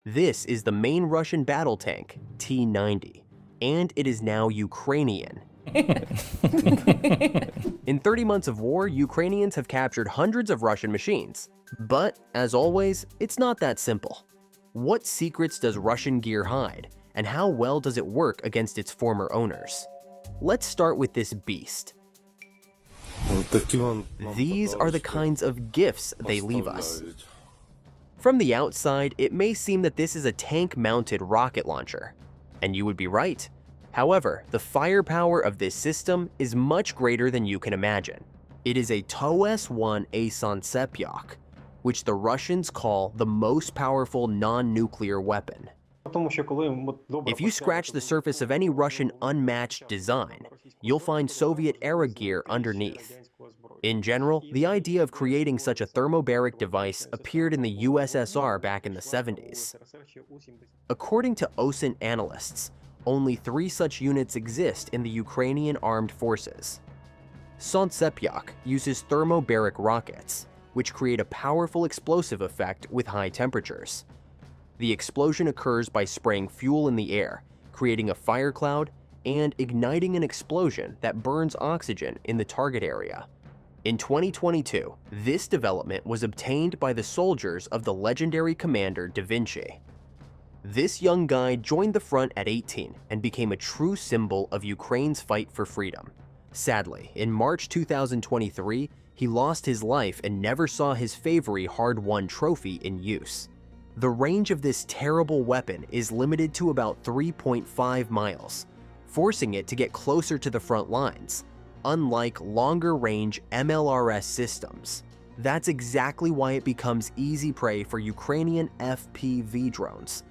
This is the main Russian battle tank, T-90, and it is now Ukrainian. In 30 months of war, Ukrainians have captured hundreds of Russian machines. But, as always, it's not that simple. What secrets does Russian gear hide, and how well does it work against its former owners? Let's start with this beast. These are the kinds of gifts they leave us. From the outside, it may seem that this is a tank-mounted rocket launcher. And you would be right. However, the firepower of this system is much greater than you can imagine. It is a T-91 Sansepyak, which the Russians call the most powerful non-nuclear weapon. If you scratch the surface of any Russian unmatched design, you'll find Soviet-era gear underneath. In general, the idea of creating such a thermobaric device appeared in the USSR back in the 70s. According to OSINT analysts, only 3 such units exist in the Ukrainian armed forces. Sansepyak uses thermobaric rockets, which create a powerful explosive effect with high temperatures. The explosion occurs by spraying fuel in the air, creating a fire cloud, and igniting an explosion that burns oxygen in the target area. In 2022, this development was obtained by the soldiers of the legendary commander Da Vinci. This young guy joined the front at 18 and became a true symbol of Ukraine's fight for freedom. Sadly, in March 2023, he lost his life and never saw his favorite hard-won trophy in use. The range of this terrible weapon is limited to about 3.5 miles, forcing it to get closer to the front lines, unlike longer-range MLRS systems. That's exactly why it becomes easy prey for Ukrainian FPV drones.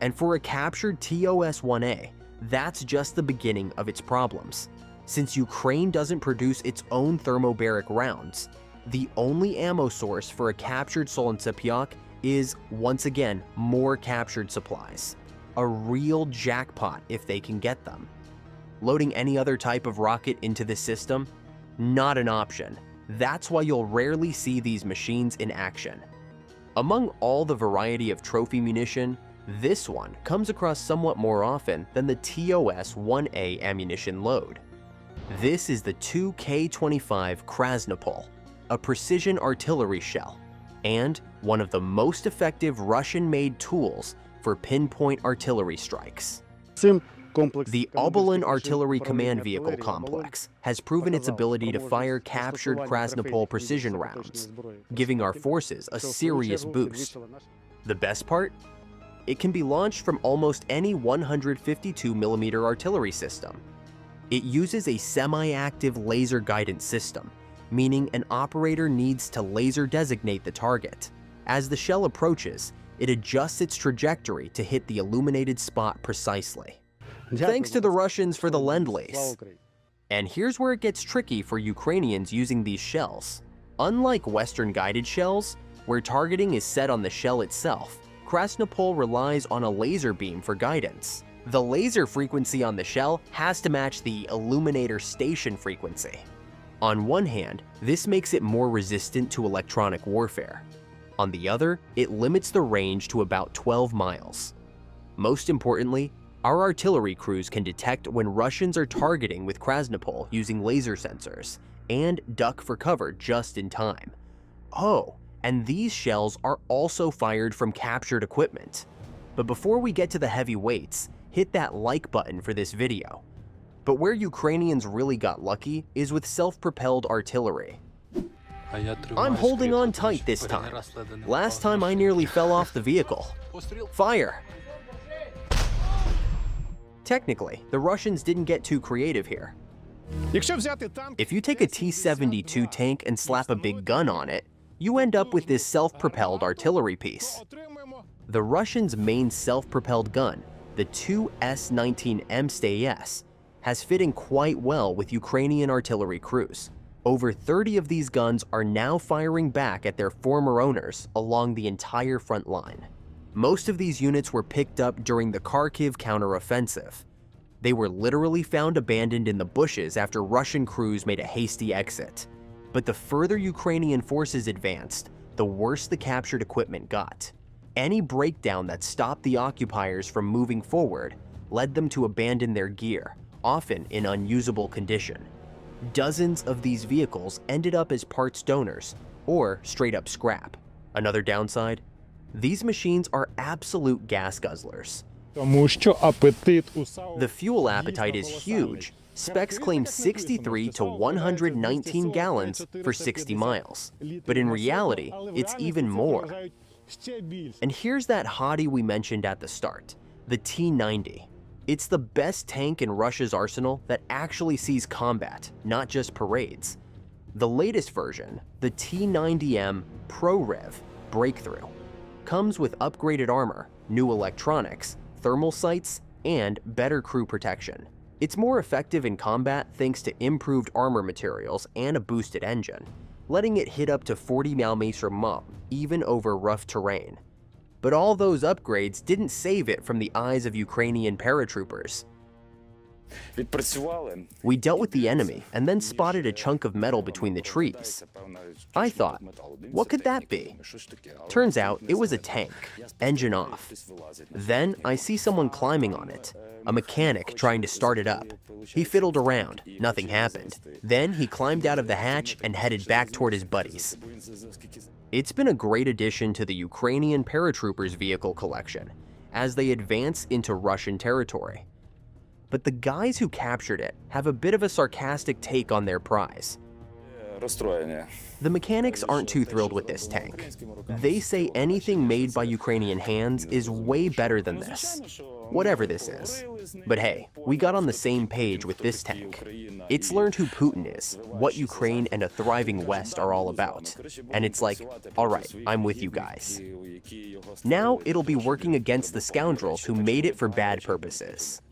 And for a captured TOS-1A, that's just the beginning of its problems. Since Ukraine doesn't produce its own thermobaric rounds, the only ammo source for a captured Sansepyak is, once again, more captured supplies. A real jackpot if they can get them. Loading any other type of rocket into the system? Not an option. That's why you'll rarely see these machines in action. Among all the variety of trophy munition, this one comes across somewhat more often than the TOS-1A ammunition load. This is the 2K25 Krasnopol, a precision artillery shell, and one of the most effective Russian-made tools for pinpoint artillery strikes. The Obolin Artillery Command Vehicle Complex has proven its ability to fire captured Krasnopol precision rounds, giving our forces a serious boost. The best part? It can be launched from almost any 152mm artillery system. It uses a semi-active laser guidance system, meaning an operator needs to laser designate the target. As the shell approaches, it adjusts its trajectory to hit the illuminated spot precisely. Thanks to the Russians for the Lend-Lease. And here's where it gets tricky for Ukrainians using these shells. Unlike Western-guided shells, where targeting is set on the shell itself, Krasnopol relies on a laser beam for guidance. The laser frequency on the shell has to match the illuminator station frequency. On one hand, this makes it more resistant to electronic warfare. On the other, it limits the range to about 12 miles. Most importantly, our artillery crews can detect when Russians are targeting with Krasnopol using laser sensors, and duck for cover just in time. Oh, and these shells are also fired from captured equipment. But before we get to the heavy weights, hit that like button for this video. But where Ukrainians really got lucky is with self-propelled artillery. I'm holding on tight this time. Last time I nearly fell off the vehicle. Fire! Technically, the Russians didn't get too creative here. If you take a T-72 tank and slap a big gun on it, you end up with this self-propelled artillery piece. The Russians' main self-propelled gun, the 2S-19 MSTS, has fit in quite well with Ukrainian artillery crews. Over 30 of these guns are now firing back at their former owners along the entire front line. Most of these units were picked up during the Kharkiv counteroffensive. They were literally found abandoned in the bushes after Russian crews made a hasty exit. But the further Ukrainian forces advanced, the worse the captured equipment got. Any breakdown that stopped the occupiers from moving forward led them to abandon their gear, often in unusable condition. Dozens of these vehicles ended up as parts donors or straight up scrap. Another downside? These machines are absolute gas guzzlers. The fuel appetite is huge. Specs claim 63 to 119 gallons for 60 miles. But in reality, it's even more. And here's that hottie we mentioned at the start, the T-90. It's the best tank in Russia's arsenal that actually sees combat, not just parades. The latest version, the T-90M Pro-Rev Breakthrough, comes with upgraded armor, new electronics, thermal sights, and better crew protection. It's more effective in combat thanks to improved armor materials and a boosted engine, letting it hit up to 40 mm even over rough terrain. But all those upgrades didn't save it from the eyes of Ukrainian paratroopers. We dealt with the enemy and then spotted a chunk of metal between the trees. I thought, what could that be? Turns out it was a tank, engine off. Then I see someone climbing on it, a mechanic trying to start it up. He fiddled around, nothing happened. Then he climbed out of the hatch and headed back toward his buddies. It's been a great addition to the Ukrainian paratroopers vehicle collection as they advance into Russian territory. But the guys who captured it have a bit of a sarcastic take on their prize. The mechanics aren't too thrilled with this tank. They say anything made by Ukrainian hands is way better than this, whatever this is. But hey, we got on the same page with this tank. It's learned who Putin is, what Ukraine and a thriving West are all about. And it's like, all right, I'm with you guys. Now it'll be working against the scoundrels who made it for bad purposes.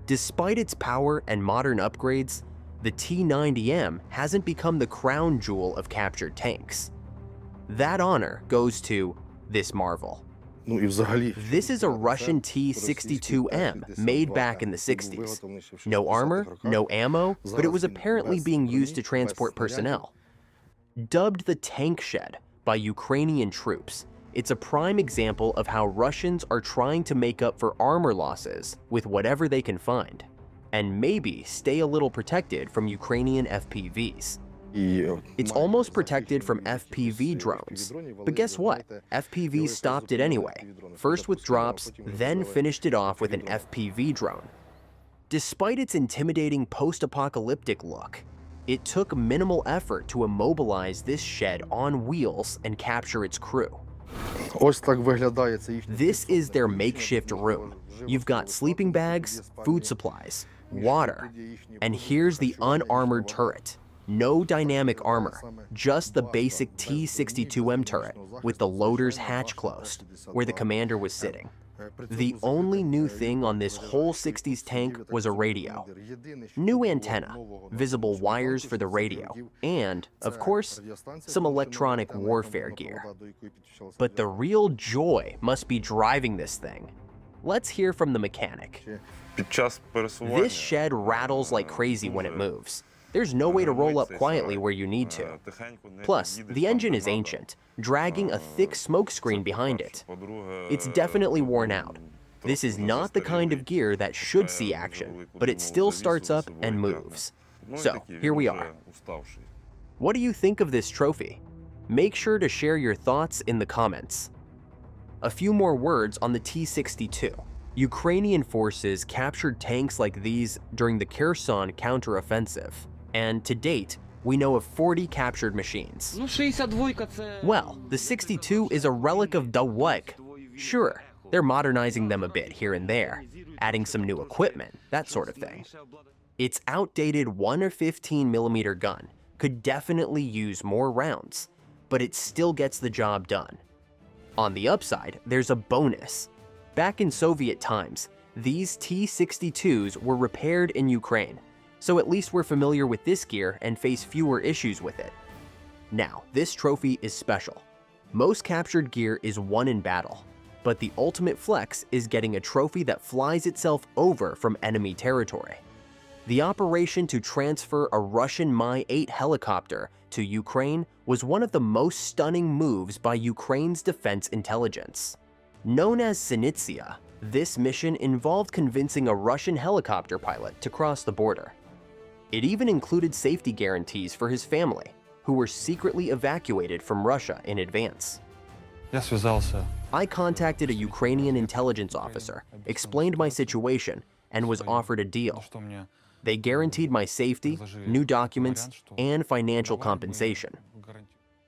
Despite its power and modern upgrades, the T-90M hasn't become the crown jewel of captured tanks. That honor goes to this marvel. This is a Russian T-62M made back in the 60s. No armor, no ammo, but it was apparently being used to transport personnel. Dubbed the tank shed by Ukrainian troops, it's a prime example of how Russians are trying to make up for armor losses with whatever they can find, and maybe stay a little protected from Ukrainian FPVs. It's almost protected from FPV drones, but guess what? FPVs stopped it anyway, first with drops, then finished it off with an FPV drone. Despite its intimidating post-apocalyptic look, it took minimal effort to immobilize this shed on wheels and capture its crew. This is their makeshift room. You've got sleeping bags, food supplies, water, and here's the unarmored turret. No dynamic armor, just the basic T-62M turret with the loader's hatch closed, where the commander was sitting. The only new thing on this whole 60s tank was a radio. New antenna, visible wires for the radio, and, of course, some electronic warfare gear. But the real joy must be driving this thing. Let's hear from the mechanic. This shed rattles like crazy when it moves. There's no way to roll up quietly where you need to. Plus, the engine is ancient, dragging a thick smoke screen behind it. It's definitely worn out. This is not the kind of gear that should see action, but it still starts up and moves. So, here we are. What do you think of this trophy? Make sure to share your thoughts in the comments. A few more words on the T-62. Ukrainian forces captured tanks like these during the Kherson counteroffensive, and to date, we know of 40 captured machines. Well, the 62 is a relic of Dawek. Sure, they're modernizing them a bit here and there, adding some new equipment, that sort of thing. Its outdated 1 or 15mm gun could definitely use more rounds, but it still gets the job done. On the upside, there's a bonus. Back in Soviet times, these T-62s were repaired in Ukraine, so at least we're familiar with this gear and face fewer issues with it. Now, this trophy is special. Most captured gear is won in battle, but the ultimate flex is getting a trophy that flies itself over from enemy territory. The operation to transfer a Russian Mi-8 helicopter to Ukraine was one of the most stunning moves by Ukraine's defense intelligence. Known as Sinitsia, this mission involved convincing a Russian helicopter pilot to cross the border. It even included safety guarantees for his family, who were secretly evacuated from Russia in advance. I contacted a Ukrainian intelligence officer, explained my situation, and was offered a deal. They guaranteed my safety, new documents, and financial compensation.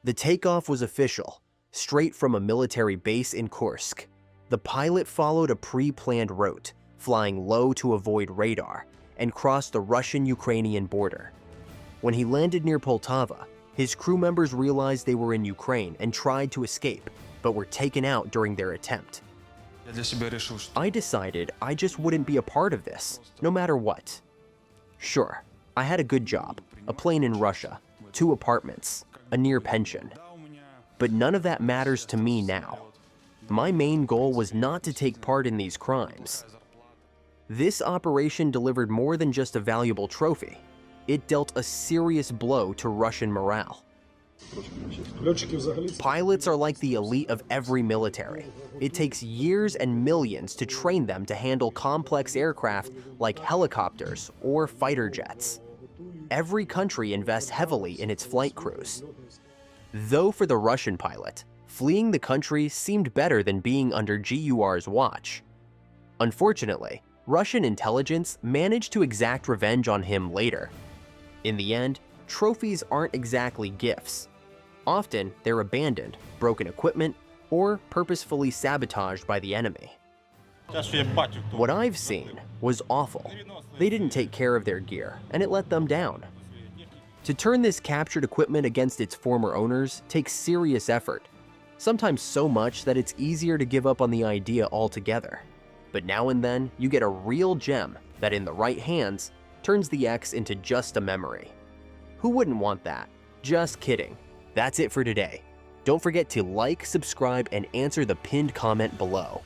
The takeoff was official, straight from a military base in Kursk. The pilot followed a pre-planned route, flying low to avoid radar, and crossed the Russian-Ukrainian border. When he landed near Poltava, his crew members realized they were in Ukraine and tried to escape, but were taken out during their attempt. I decided I just wouldn't be a part of this, no matter what. Sure, I had a good job, a plane in Russia, 2 apartments, a near pension. But none of that matters to me now. My main goal was not to take part in these crimes. This operation delivered more than just a valuable trophy. It dealt a serious blow to Russian morale. Pilots are like the elite of every military. It takes years and millions to train them to handle complex aircraft like helicopters or fighter jets. Every country invests heavily in its flight crews. Though for the Russian pilot, fleeing the country seemed better than being under GUR's watch. Unfortunately, Russian intelligence managed to exact revenge on him later. In the end, trophies aren't exactly gifts. Often, they're abandoned, broken equipment, or purposefully sabotaged by the enemy. What I've seen was awful. They didn't take care of their gear, and it let them down. To turn this captured equipment against its former owners takes serious effort, sometimes so much that it's easier to give up on the idea altogether. But now and then, you get a real gem that, in the right hands, turns the X into just a memory. Who wouldn't want that? Just kidding. That's it for today. Don't forget to like, subscribe, and answer the pinned comment below.